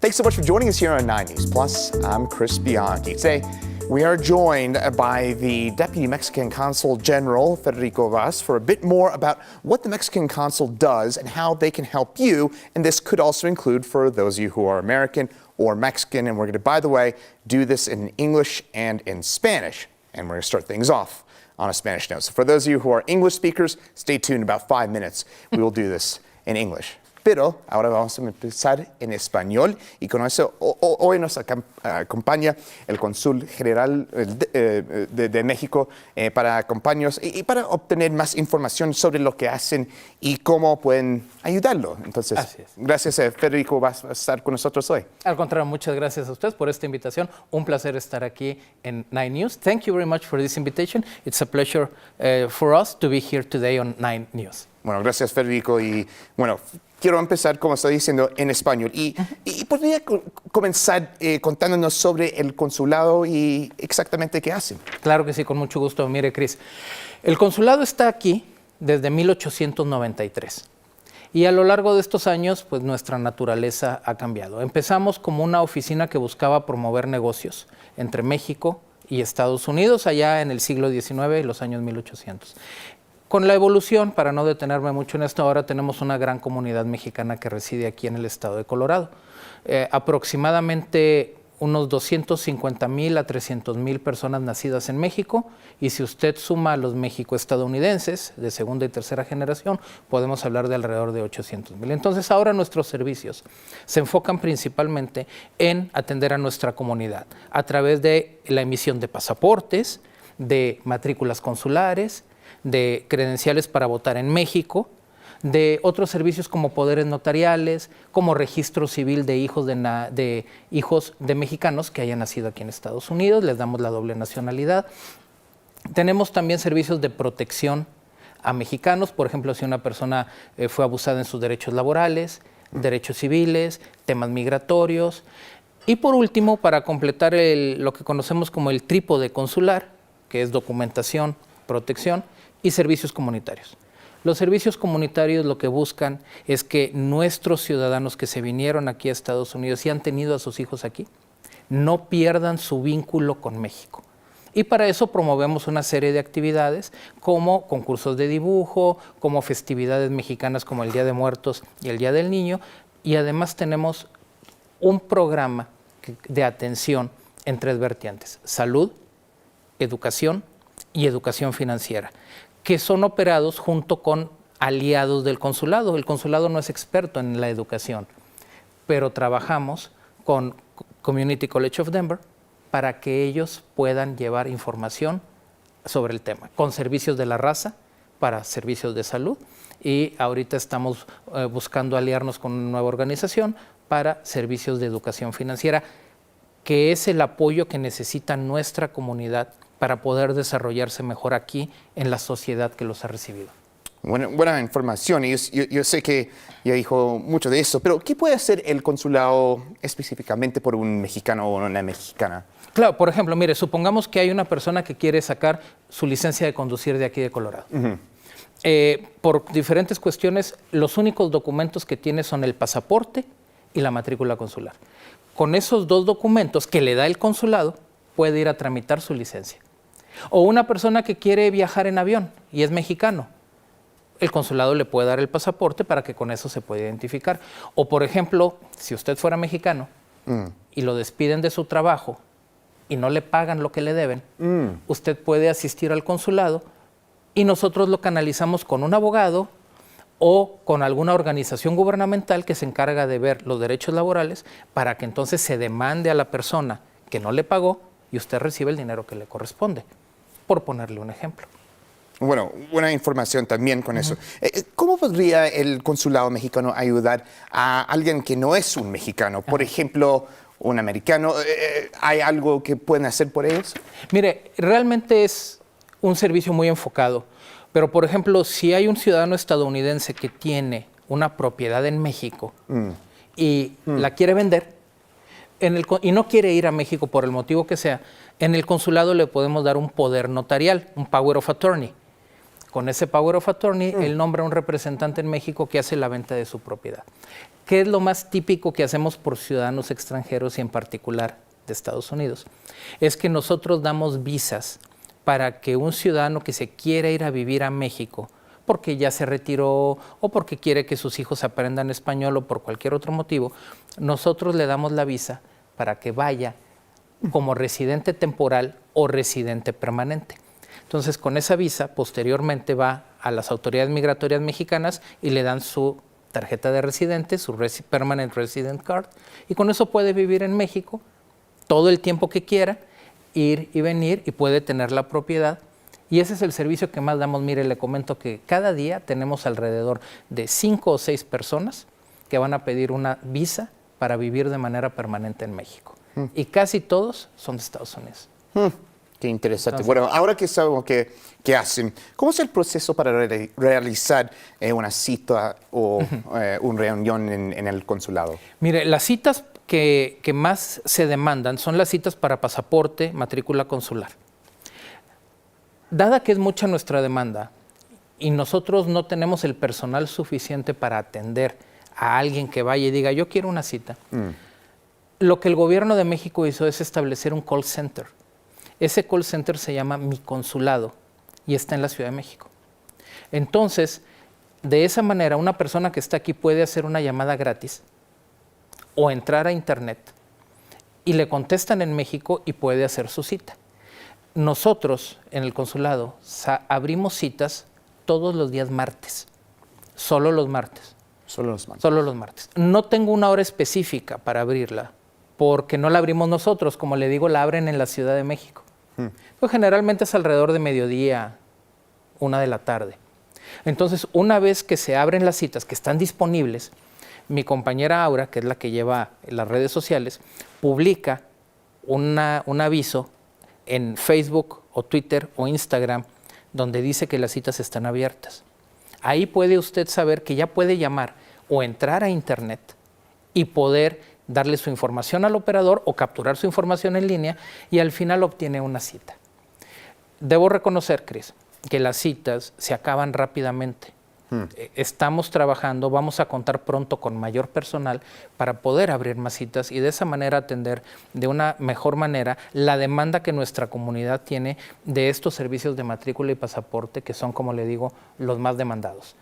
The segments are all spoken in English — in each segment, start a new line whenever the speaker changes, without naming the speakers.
Thanks so much for joining us here on 9 News Plus. I'm Chris Bianchi. Today, we are joined by the Deputy Mexican Consul General, Federico, for a bit more about what the Mexican Consul does and how they can help you. And this could also include for those of you who are American or Mexican. And we're going to, by the way, do this in English and in Spanish. And we're going to start things off on a Spanish note. So for those of you who are English speakers, stay tuned. In about 5 minutes, we will do this in English. Pero ahora vamos a empezar en español y con eso hoy nos acompaña el Cónsul General de México para acompañarnos y para obtener más información sobre lo que hacen y cómo pueden ayudarlo. Entonces, gracias Federico, vas a estar con nosotros hoy.
Al contrario, muchas gracias a ustedes por esta invitación. Un placer estar aquí en 9 News. Thank you very much for this invitation. It's a pleasure for us to be here today on 9 News.
Bueno, gracias Federico y bueno, quiero empezar, como estoy diciendo, en español. Y podría comenzar contándonos sobre el consulado y exactamente qué hacen.
Claro que sí, con mucho gusto. Mire, Cris, el consulado está aquí desde 1893. Y a lo largo de estos años, pues nuestra naturaleza ha cambiado. Empezamos como una oficina que buscaba promover negocios entre México y Estados Unidos, allá en el siglo XIX y los años 1800. Con la evolución, para no detenerme mucho en esto, ahora tenemos una gran comunidad mexicana que reside aquí en el estado de Colorado. Aproximadamente unos 250,000 a 300,000 personas nacidas en México, y si usted suma a los mexico-estadounidenses de segunda y tercera generación, podemos hablar de alrededor de 800,000. Entonces ahora nuestros servicios se enfocan principalmente en atender a nuestra comunidad a través de la emisión de pasaportes, de matrículas consulares, de credenciales para votar en México, de otros servicios como poderes notariales, como registro civil de hijos de mexicanos que hayan nacido aquí en Estados Unidos, les damos la doble nacionalidad. Tenemos también servicios de protección a mexicanos, por ejemplo, si una persona fue abusada en sus derechos laborales, derechos civiles, temas migratorios. Y por último, para completar lo que conocemos como el trípode consular, que es documentación, protección y servicios comunitarios. Los servicios comunitarios lo que buscan es que nuestros ciudadanos que se vinieron aquí a Estados Unidos y han tenido a sus hijos aquí, no pierdan su vínculo con México. Y para eso promovemos una serie de actividades como concursos de dibujo, como festividades mexicanas como el Día de Muertos y el Día del Niño, y además tenemos un programa de atención en 3 vertientes: salud, educación y educación financiera, que son operados junto con aliados del consulado. El consulado no es experto en la educación, pero trabajamos con Community College of Denver para que ellos puedan llevar información sobre el tema, con servicios de la raza para servicios de salud, y ahorita estamos buscando aliarnos con una nueva organización para servicios de educación financiera, que es el apoyo que necesita nuestra comunidad para poder desarrollarse mejor aquí en la sociedad que los ha recibido.
Buena información, y yo sé que ya dijo mucho de eso, pero ¿qué puede hacer el consulado específicamente por un mexicano o una mexicana?
Claro, por ejemplo, mire, supongamos que hay una persona que quiere sacar su licencia de conducir de aquí de Colorado. Por diferentes cuestiones, los únicos documentos que tiene son el pasaporte y la matrícula consular. Con esos 2 documentos que le da el consulado, puede ir a tramitar su licencia. O una persona que quiere viajar en avión y es mexicano, el consulado le puede dar el pasaporte para que con eso se pueda identificar. O por ejemplo, si usted fuera mexicano y lo despiden de su trabajo y no le pagan lo que le deben, usted puede asistir al consulado y nosotros lo canalizamos con un abogado o con alguna organización gubernamental que se encarga de ver los derechos laborales, para que entonces se demande a la persona que no le pagó y usted recibe el dinero que le corresponde, por ponerle un ejemplo.
Bueno, buena información también con eso. ¿Cómo podría el consulado mexicano ayudar a alguien que no es un mexicano? Por ejemplo, un americano. ¿Hay algo que pueden hacer por ellos?
Mire, realmente es un servicio muy enfocado. Pero, por ejemplo, si hay un ciudadano estadounidense que tiene una propiedad en México y la quiere vender, y no quiere ir a México por el motivo que sea, en el consulado le podemos dar un poder notarial, un power of attorney. Con ese power of attorney, él nombra un representante en México que hace la venta de su propiedad. ¿Qué es lo más típico que hacemos por ciudadanos extranjeros y en particular de Estados Unidos? Es que nosotros damos visas para que un ciudadano que se quiera ir a vivir a México, porque ya se retiró o porque quiere que sus hijos aprendan español o por cualquier otro motivo, nosotros le damos la visa para que vaya como residente temporal o residente permanente. Entonces, con esa visa, posteriormente va a las autoridades migratorias mexicanas y le dan su tarjeta de residente, su Permanent Resident Card, y con eso puede vivir en México todo el tiempo que quiera, ir y venir, y puede tener la propiedad. Y ese es el servicio que más damos. Mire, le comento que cada día tenemos alrededor de 5 o 6 personas que van a pedir una visa para vivir de manera permanente en México. Y casi todos son de Estados Unidos.
Qué interesante. Bueno, ahora que sabemos qué hacen, ¿cómo es el proceso para realizar una cita o una reunión en el consulado?
Mire, las citas que más se demandan son las citas para pasaporte, matrícula consular. Dada que es mucha nuestra demanda y nosotros no tenemos el personal suficiente para atender a alguien que vaya y diga, yo quiero una cita, lo que el gobierno de México hizo es establecer un call center. Ese call center se llama Mi Consulado y está en la Ciudad de México. Entonces, de esa manera, una persona que está aquí puede hacer una llamada gratis o entrar a internet y le contestan en México y puede hacer su cita. Nosotros, en el consulado, abrimos citas todos los días martes, solo los martes.
Solo los martes.
Solo los martes. No tengo una hora específica para abrirla, porque no la abrimos nosotros, como le digo, la abren en la Ciudad de México. Pues generalmente es alrededor de mediodía, 1 de la tarde. Entonces, una vez que se abren las citas, que están disponibles, mi compañera Aura, que es la que lleva las redes sociales, publica un aviso en Facebook o Twitter o Instagram, donde dice que las citas están abiertas. Ahí puede usted saber que ya puede llamar o entrar a internet y poder darle su información al operador o capturar su información en línea y al final obtiene una cita. Debo reconocer, Cris, que las citas se acaban rápidamente. Estamos trabajando, vamos a contar pronto con mayor personal para poder abrir más citas y de esa manera atender de una mejor manera la demanda que nuestra comunidad tiene de estos servicios de matrícula y pasaporte, que son, como le digo, los más demandados.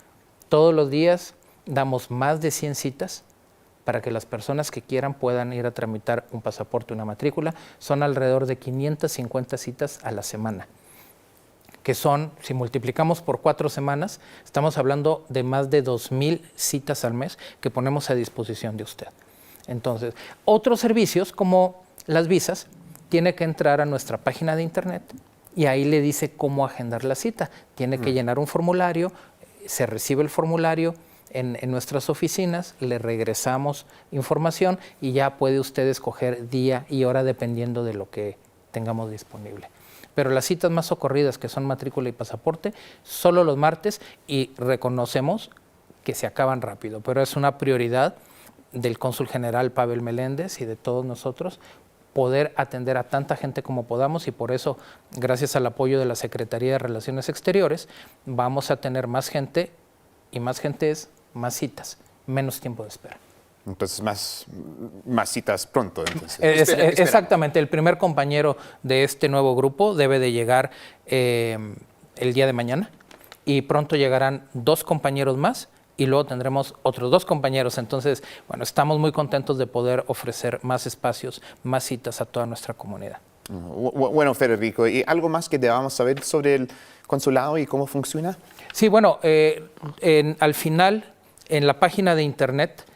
Todos los días damos más de 100 citas para que las personas que quieran puedan ir a tramitar un pasaporte o una matrícula. Son alrededor de 550 citas a la semana, que son, si multiplicamos por 4 semanas, estamos hablando de más de 2,000 citas al mes que ponemos a disposición de usted. Entonces, otros servicios como las visas, tiene que entrar a nuestra página de internet y ahí le dice cómo agendar la cita. Tiene que llenar un formulario, se recibe el formulario en nuestras oficinas, le regresamos información y ya puede usted escoger día y hora dependiendo de lo que tengamos disponible. Pero las citas más socorridas, que son matrícula y pasaporte, solo los martes, y reconocemos que se acaban rápido, pero es una prioridad del cónsul general Pavel Meléndez y de todos nosotros poder atender a tanta gente como podamos, y por eso, gracias al apoyo de la Secretaría de Relaciones Exteriores, vamos a tener más gente, y más gente es más citas, menos tiempo de espera.
Entonces, más citas pronto. Entonces.
Exactamente. El primer compañero de este nuevo grupo debe de llegar el día de mañana y pronto llegarán 2 compañeros más y luego tendremos otros 2 compañeros. Entonces, bueno, estamos muy contentos de poder ofrecer más espacios, más citas a toda nuestra comunidad.
Bueno, Federico, ¿y algo más que debamos saber sobre el consulado y cómo funciona?
Sí, bueno, al final, en la página de internet,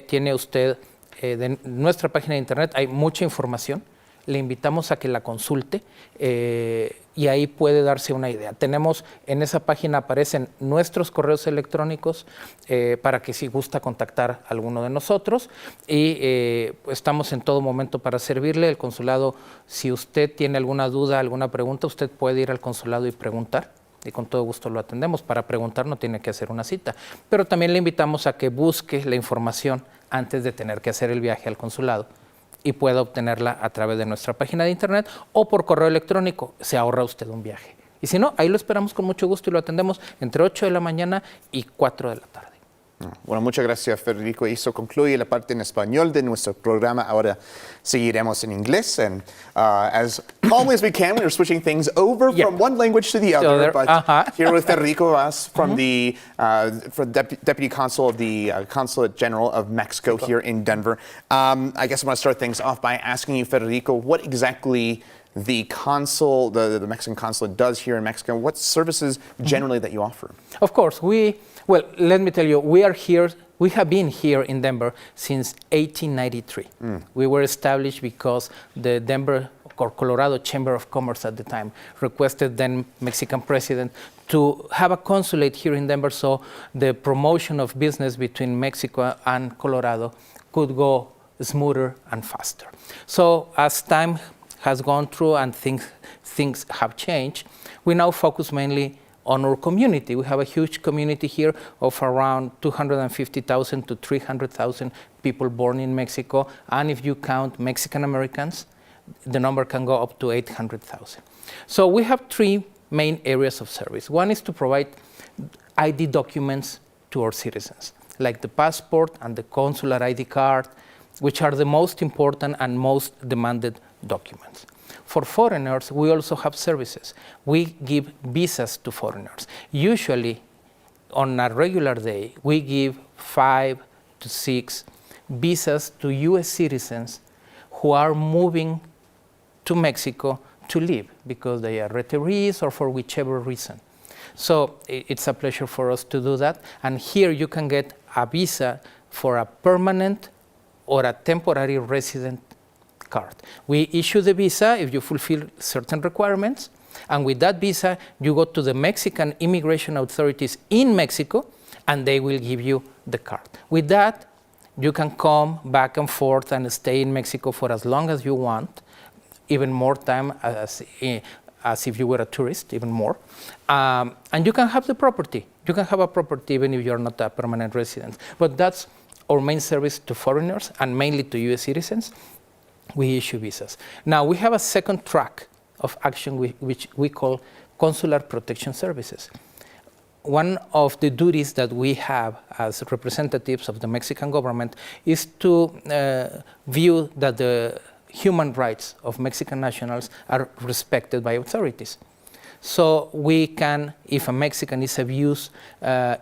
tiene usted, de nuestra página de internet hay mucha información, le invitamos a que la consulte y ahí puede darse una idea. Tenemos, en esa página aparecen nuestros correos electrónicos para que si gusta contactar a alguno de nosotros y estamos en todo momento para servirle. El consulado, si usted tiene alguna duda, alguna pregunta, usted puede ir al consulado y preguntar. Y con todo gusto lo atendemos. Para preguntar no tiene que hacer una cita, pero también le invitamos a que busque la información antes de tener que hacer el viaje al consulado y pueda obtenerla a través de nuestra página de internet o por correo electrónico. Se ahorra usted un viaje. Y si no, ahí lo esperamos con mucho gusto y lo atendemos entre 8 de la mañana y 4 de la tarde.
Bueno, muchas gracias, Federico. Y eso concluye la parte en español de nuestro programa. Ahora seguiremos en inglés. And as calmly as we can, we're switching things over from one language to the other. But here with Federico Vaz from the Deputy Consul of the Consulate General of Mexico here in Denver. I guess I want to start things off by asking you, Federico, what exactly the consul, the Mexican consulate does here in Mexico, what services generally that you offer?
Of course, well, let me tell you, we have been here in Denver since 1893. We were established because the Denver or Colorado Chamber of Commerce at the time requested then Mexican president to have a consulate here in Denver so the promotion of business between Mexico and Colorado could go smoother and faster. So as time has gone through and things have changed, we now focus mainly on our community. We have a huge community here of around 250,000 to 300,000 people born in Mexico. And if you count Mexican Americans, the number can go up to 800,000. So we have three main areas of service. One is to provide ID documents to our citizens, like the passport and the consular ID card, which are the most important and most demanded documents. For foreigners, we also have services. We give visas to foreigners. Usually, on a regular day, we give 5 to 6 visas to US citizens who are moving to Mexico to live because they are retirees or for whichever reason. So it's a pleasure for us to do that. And here you can get a visa for a permanent or a temporary resident card. We issue the visa if you fulfill certain requirements, and with that visa, you go to the Mexican immigration authorities in Mexico, and they will give you the card. With that, you can come back and forth and stay in Mexico for as long as you want, even more time as if you were a tourist, even more. And you can have the property. You can have a property even if you're not a permanent resident. But that's our main service to foreigners and mainly to US citizens. We issue visas. Now, we have a second track of action which we call consular protection services. One of the duties that we have as representatives of the Mexican government is to view that the human rights of Mexican nationals are respected by authorities. So we can, if a Mexican is abused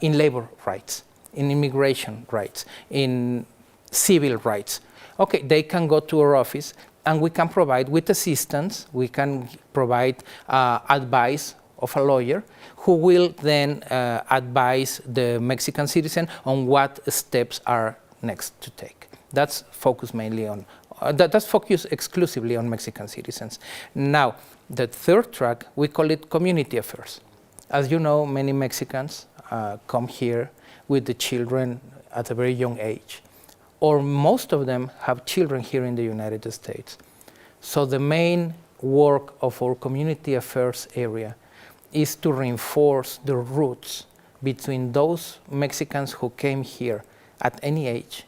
in labor rights, in immigration rights, in civil rights, okay, they can go to our office and we can provide with assistance, we can provide advice of a lawyer who will then advise the Mexican citizen on what steps are next to take. That's focused mainly on, that's focused exclusively on Mexican citizens. Now, the third track, we call it community affairs. As you know, many Mexicans come here with the children at a very young age, or most of them have children here in the United States. So the main work of our community affairs area is to reinforce the roots between those Mexicans who came here at any age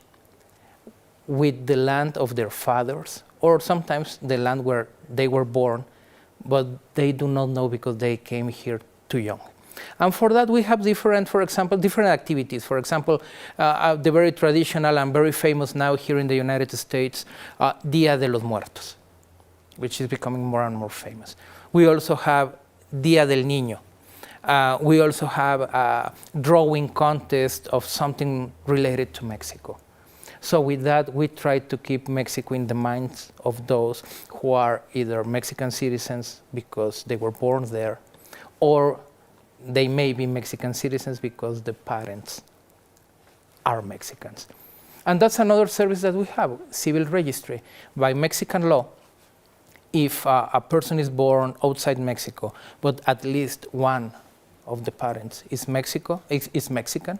with the land of their fathers, or sometimes the land where they were born, but they do not know because they came here too young. And for that, we have different activities. For example, the very traditional and very famous now here in the United States, Dia de los Muertos, which is becoming more and more famous. We also have Dia del Niño. We also have a drawing contest of something related to Mexico. So with that, we try to keep Mexico in the minds of those who are either Mexican citizens because they were born there, or they may be Mexican citizens because the parents are Mexicans. And that's another service that we have, civil registry. By Mexican law, if a person is born outside Mexico, but at least one of the parents is Mexican,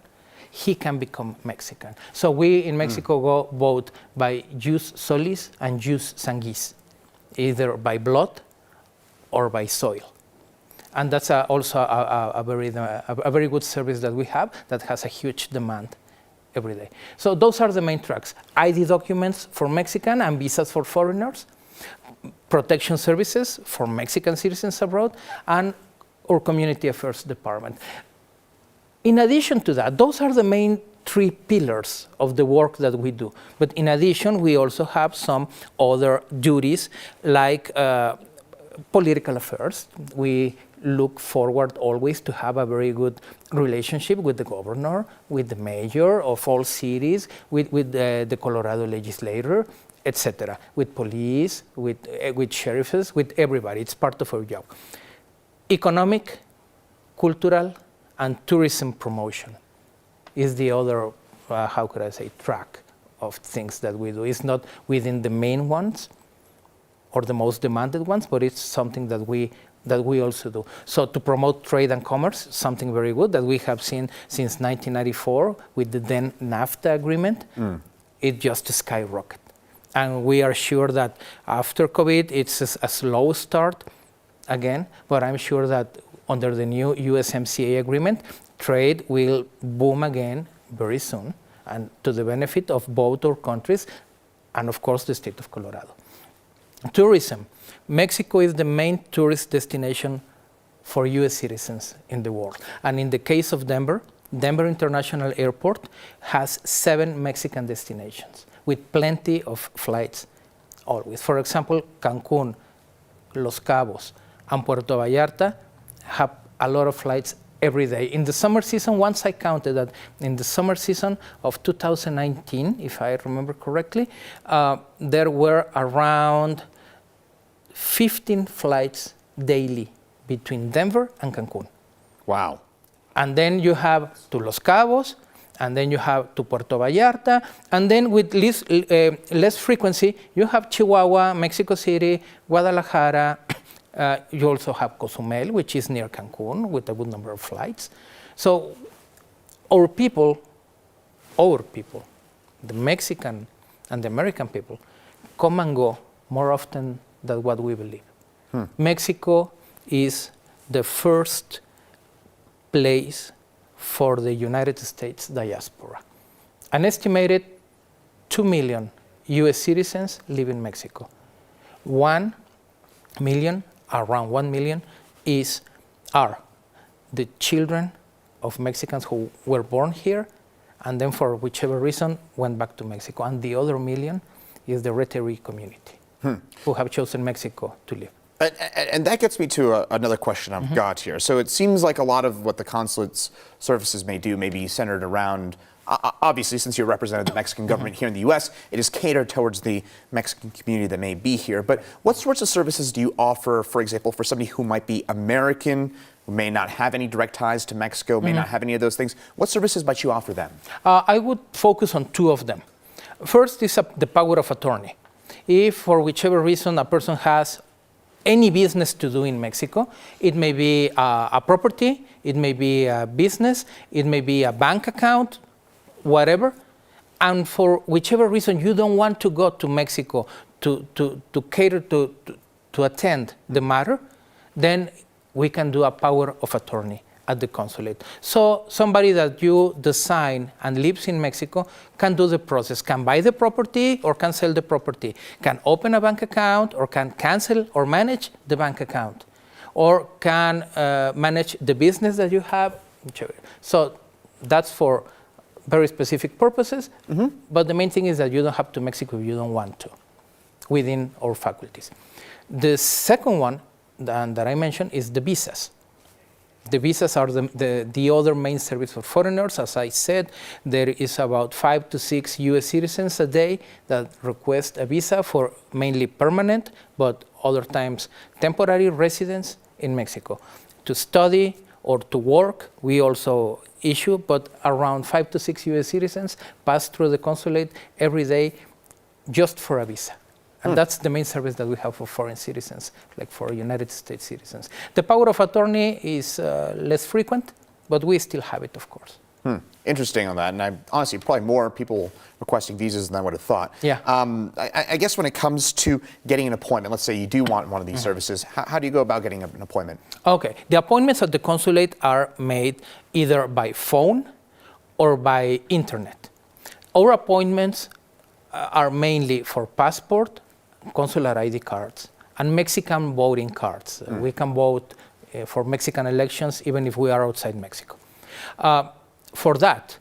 he can become Mexican. So we in Mexico go both by jus solis and jus sanguis, either by blood or by soil. And that's also a very good service that we have that has a huge demand every day. So those are the main tracks: ID documents for Mexican and visas for foreigners, protection services for Mexican citizens abroad, and or community affairs department. In addition to that, those are the main 3 pillars of the work that we do. But in addition, we also have some other duties like political affairs. We look forward always to have a very good relationship with the governor, with the mayor of all cities, with the Colorado legislator, etc., with police, with sheriffs, with everybody. It's part of our job. Economic, cultural, and tourism promotion is the other, track of things that we do. It's not within the main ones or the most demanded ones, but it's something that we also do. So to promote trade and commerce, something very good that we have seen since 1994 with the then NAFTA agreement, it just skyrocketed. And we are sure that after COVID, it's a slow start again, but I'm sure that under the new USMCA agreement, trade will boom again very soon, and to the benefit of both our countries and, of course, the state of Colorado. Tourism. Mexico is the main tourist destination for U.S. citizens in the world. And in the case of Denver, Denver International Airport has 7 Mexican destinations with plenty of flights always. For example, Cancun, Los Cabos, and Puerto Vallarta have a lot of flights every day. In the summer season, once I counted that in the summer season of 2019, if I remember correctly, there were around 15 flights daily between Denver and Cancun.
Wow.
And then you have to Los Cabos, and then you have to Puerto Vallarta, and then with less frequency, you have Chihuahua, Mexico City, Guadalajara. You also have Cozumel, which is near Cancun, with a good number of flights. So our people, the Mexican and the American people, come and go more often than what we believe. Mexico is the first place for the United States diaspora. An estimated 2 million US citizens live in Mexico. 1 million, around 1 million, are the children of Mexicans who were born here and then for whichever reason went back to Mexico. And the other million is the retiree community who have chosen Mexico to live.
And that gets me to another question I've got here. So it seems like a lot of what the consulate's services may do may be centered around, obviously, since you represented the Mexican government here in the U.S., it is catered towards the Mexican community that may be here. But what sorts of services do you offer, for example, for somebody who might be American, who may not have any direct ties to Mexico, may not have any of those things? What services might you offer them?
I would focus on 2 of them. First is the power of attorney. If, for whichever reason, a person has any business to do in Mexico, it may be a property, it may be a business, it may be a bank account, whatever, and for whichever reason you don't want to go to Mexico to cater to attend the matter, then we can do a power of attorney at the consulate. So somebody that you design and lives in Mexico can do the process, can buy the property or can sell the property, can open a bank account or can cancel or manage the bank account, or can manage the business that you have, whichever. So that's for very specific purposes, but the main thing is that you don't have to Mexico if you don't want to, within our faculties. The second one that I mentioned is the visas. The visas are the other main service for foreigners. As I said, there is about 5 to 6 US citizens a day that request a visa for mainly permanent, but other times temporary residence in Mexico. To study or to work, we also issue, but around 5 to 6 US citizens pass through the consulate every day just for a visa. And that's the main service that we have for foreign citizens, like for United States citizens. The power of attorney is less frequent, but we still have it, of course.
Interesting on that. And honestly, probably more people requesting visas than I would have thought.
Yeah.
I guess when it comes to getting an appointment, let's say you do want one of these services, how do you go about getting an appointment?
Okay. The appointments at the consulate are made either by phone or by internet. Our appointments are mainly for passport, consular ID cards, and Mexican voting cards. We can vote for Mexican elections, even if we are outside Mexico. For that,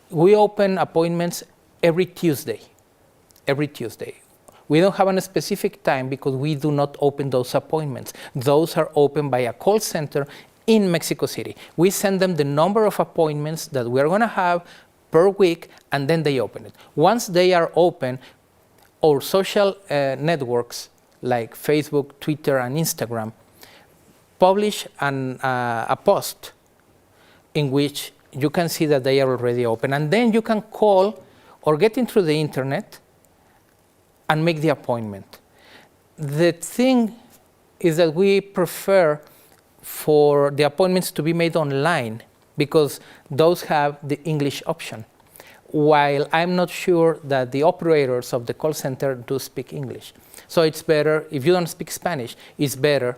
we open appointments every Tuesday. Every Tuesday. We don't have a specific time because we do not open those appointments. Those are opened by a call center in Mexico City. We send them the number of appointments that we're going to have per week, and then they open it. Once they are open, our social networks like Facebook, Twitter, and Instagram publish a post in which you can see that they are already open. And then you can call or get into the internet and make the appointment. The thing is that we prefer for the appointments to be made online because those have the English option. While I'm not sure that the operators of the call center do speak English. So it's better, if you don't speak Spanish, it's better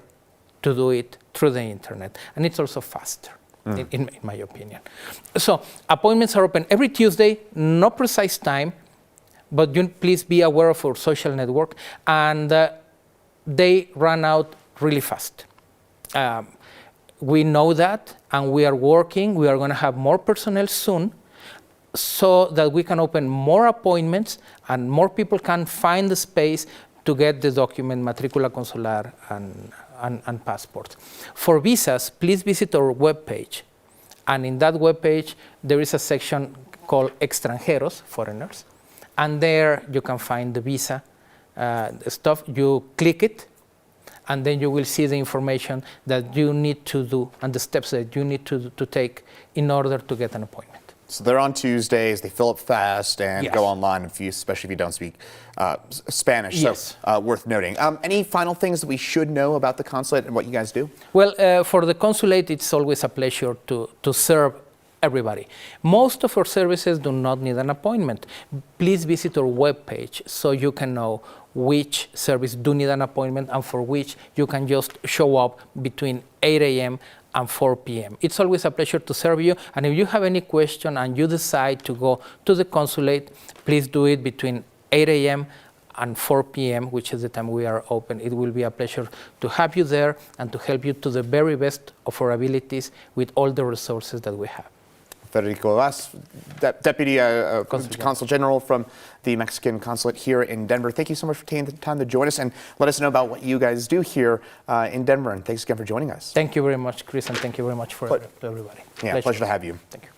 to do it through the internet. And it's also faster, in my opinion. So appointments are open every Tuesday, no precise time, but you please be aware of our social network, and they run out really fast. We know that, and we are working. We are going to have more personnel soon so that we can open more appointments and more people can find the space to get the document, matricula consular and passports. For visas, please visit our webpage. And in that webpage, there is a section called Extranjeros, foreigners. And there you can find the visa stuff. You click it, and then you will see the information that you need to do and the steps that you need to take in order to get an appointment.
So they're on Tuesdays, they fill up fast and
Yes.
go online, especially if you don't speak Spanish.
Yes.
So worth noting. Any final things that we should know about the consulate and what you guys do?
Well, for the consulate, it's always a pleasure to serve everybody. Most of our services do not need an appointment. Please visit our webpage so you can know which service do need an appointment and for which you can just show up between 8 a.m. and 4 p.m. It's always a pleasure to serve you, and if you have any question and you decide to go to the consulate, please do it between 8 a.m. and 4 p.m., which is the time we are open. It will be a pleasure to have you there and to help you to the very best of our abilities with all the resources that we have.
Federico Vaz, Deputy Consul General from the Mexican Consulate here in Denver. Thank you so much for taking the time to join us and let us know about what you guys do here in Denver. And thanks again for joining us.
Thank you very much, Chris, and thank you very much to everybody.
Yeah, pleasure to have you.
Thank you.